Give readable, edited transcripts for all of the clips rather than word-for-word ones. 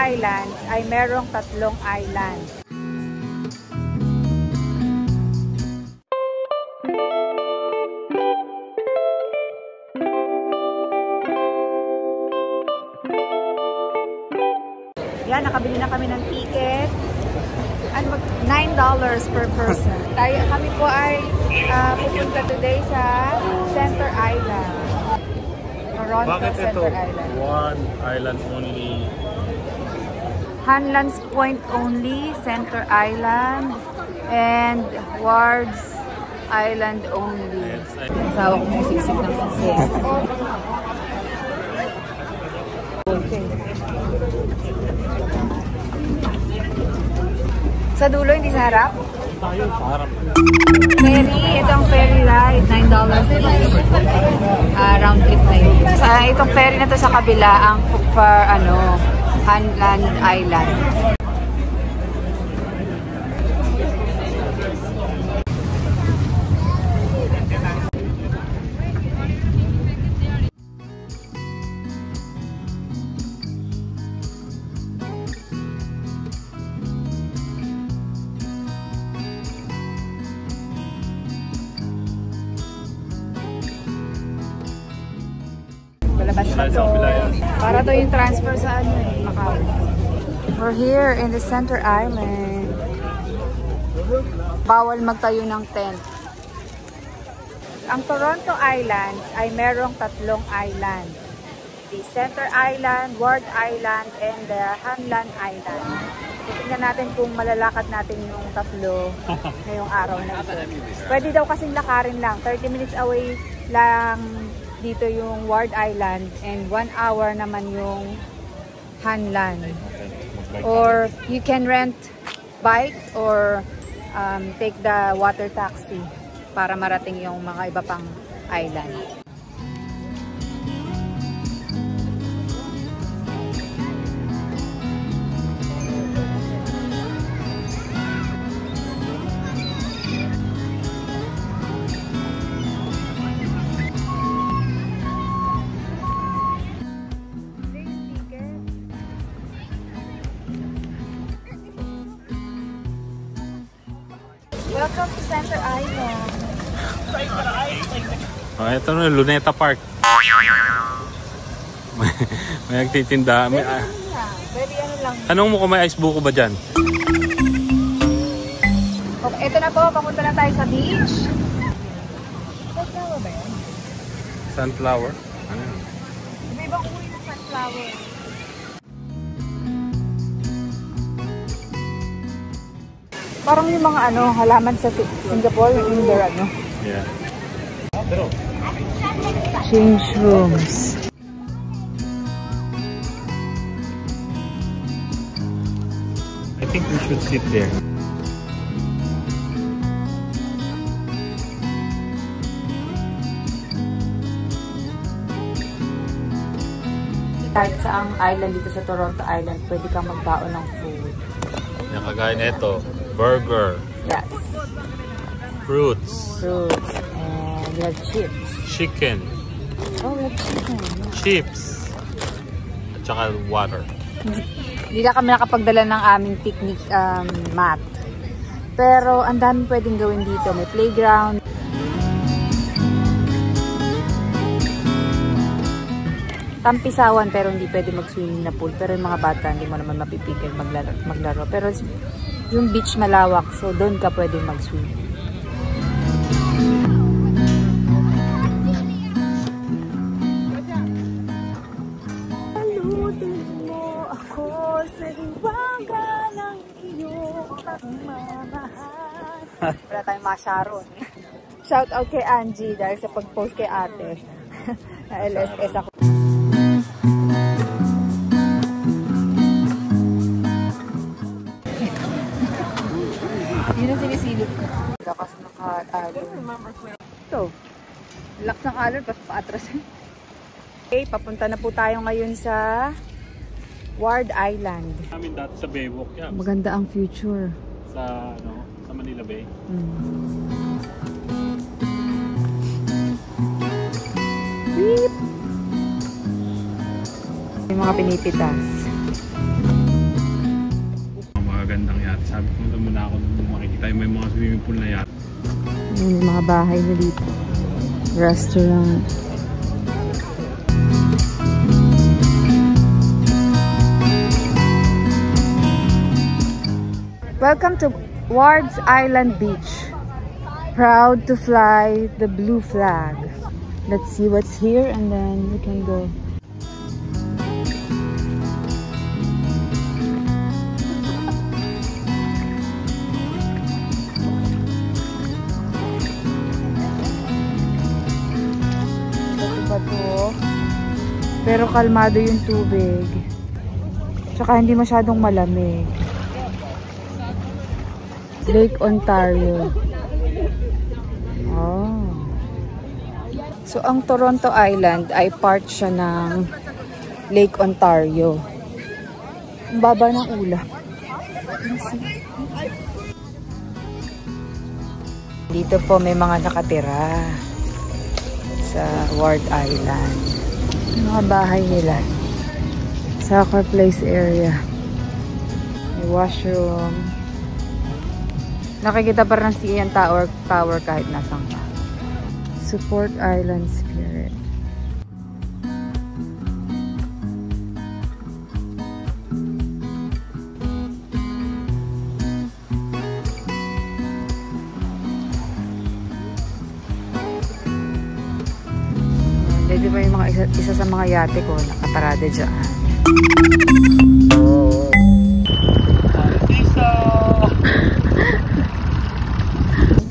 Islands ay merong 3 islands. Yan, nakabili na kami ng ticket. Ano, $9 per person. Kami po ay pupunta today sa Center Island. Toronto. Bakit Center ito? Island. One island only. Hanlan's Point only, Center Island, and Ward's Island only. Sawa ko mong siksik ng siksik. Okay. Sa dulo, hindi sa harap? Tayo, sa harap. Ferry, itong ferry ride, $9 each. Round trip na yun. Itong ferry na to sa kabila, ang Hanlan Island. Palabas na to. Para to yung transfer sa Macau. We're here in the Center Island. Bawal magtayo ng tent. Ang Toronto Island ay merong 3 islands. The Center Island, Ward Island, and the Hanlan Island. Tingnan natin kung malalakad natin yung 3 ngayong araw na ito. Pwede daw kasing lakarin lang. 30 minutes away lang dito yung Ward Island and 1 hour naman yung Hanlan. Or you can rent bike or take the water taxi para marating yung mga iba pang island. Welcome to Center Island. Ito na, Luneta Park. May nagtitinda. Very ano lang. Tanong mo kung may ice buko ba dyan? Okay, ito na po, papunta na tayo sa beach. Sunflower ba yan? Sunflower? Ano yun? May ibang uri ng sunflower. Parang yung mga halaman sa Singapore, yung their Yeah. change rooms. I think we should sit there. Kahit sa ang island dito sa Toronto Island, pwede kang magbaon ng food. Yung kagaya nito, burger. Yes. Fruits. And we have chips. Chicken. Oh, we have chicken. Chips. At saka water. Hindi na kami nakapagdala ng aming picnic mat. Pero ang dami pwedeng gawin dito. May playground. Tampisawan pero hindi pwede mag-swimming na pool. Pero yung mga bata hindi mo naman mapipigil maglaro. Pero yung beach malawak, so doon ka pwedeng mag-swim. Salutin mo ako sa hiwaga ng iyong pagmamahal. Wala tayong masyaron. Shout out kay Angie dahil sa pag-post kay ate. Na LSS ako. Yun ang sinisilip ko. Lakas ng alon. Ito. Lakas ng alon, paatras. Okay, papunta na po tayo ngayon sa Ward Island. Namin dati sa Baywalk yan. Maganda ang future. Sa Manila Bay. Beep! Yung mga pinipitas. yacht. Sabi ko muna ako nung makikita yung may mga swimming pool na yacht. May mga bahay na dito. Restaurant. Welcome to Wards Island Beach. Proud to fly the blue flag. Let's see what's here and then we can go. Pero kalmado yung tubig. Tsaka hindi masyadong malamig. Lake Ontario. Oh. So, ang Toronto Island ay part siya ng Lake Ontario. Ang baba ng ulap. Dito po may mga nakatira sa Ward Island. Yung mga bahay nila. Soccer place area. May washroom. Nakikita pa rin ang CN Tower kahit nasaan ka. Support Island Spirit. Dito ba yung mga isa sa mga yate ko nakaparada dyan.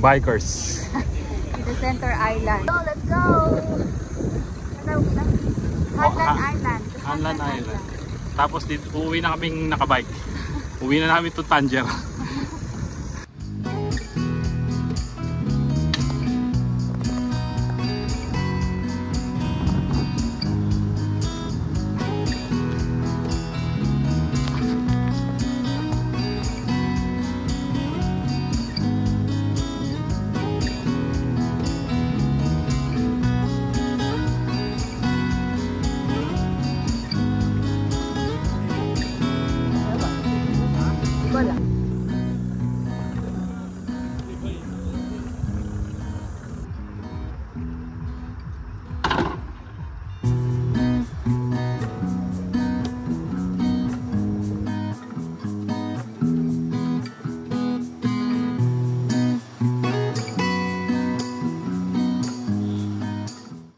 Bikers. The Center Island. Oh, let's go! Hanlan Island. Hanlan Island. Tapos dito, uuwi na kaming nakabike. Uwi na namin to Tanger. Wala.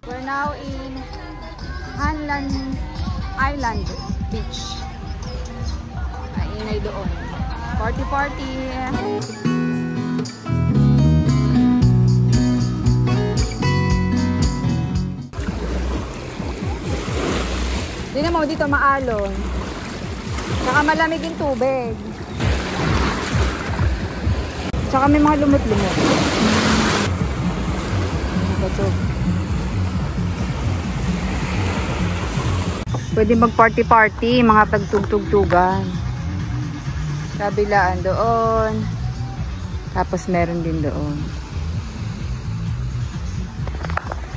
We're now in Hanlan Island Beach. Mainay doon. Party party! Hindi mo dito maalon. Tsaka malamig yung tubig. Tsaka may mga lumot-lumot. Pwede mag-party-party, mga tagtug-tugtugan. Kabilaan doon. Tapos meron din doon.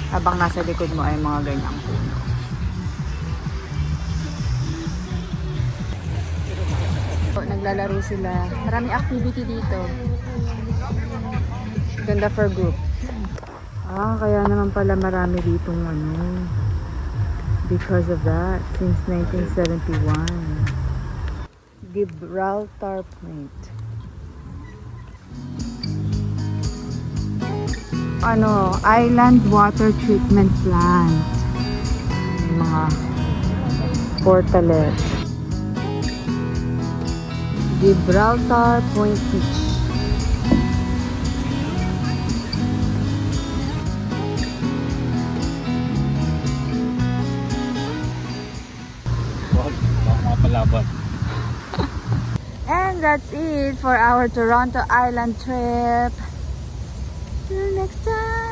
Habang nasa likod mo ay mga ganyang puno. Naglalaro sila. Maraming activity dito. Ganda for group. Kaya naman pala marami ditong ano. Because of that, since 1971. Gibraltar Point. Island Water Treatment Plant. Yung mga portalet. Gibraltar Point Beach. And that's it for our Toronto Island trip. Till next time.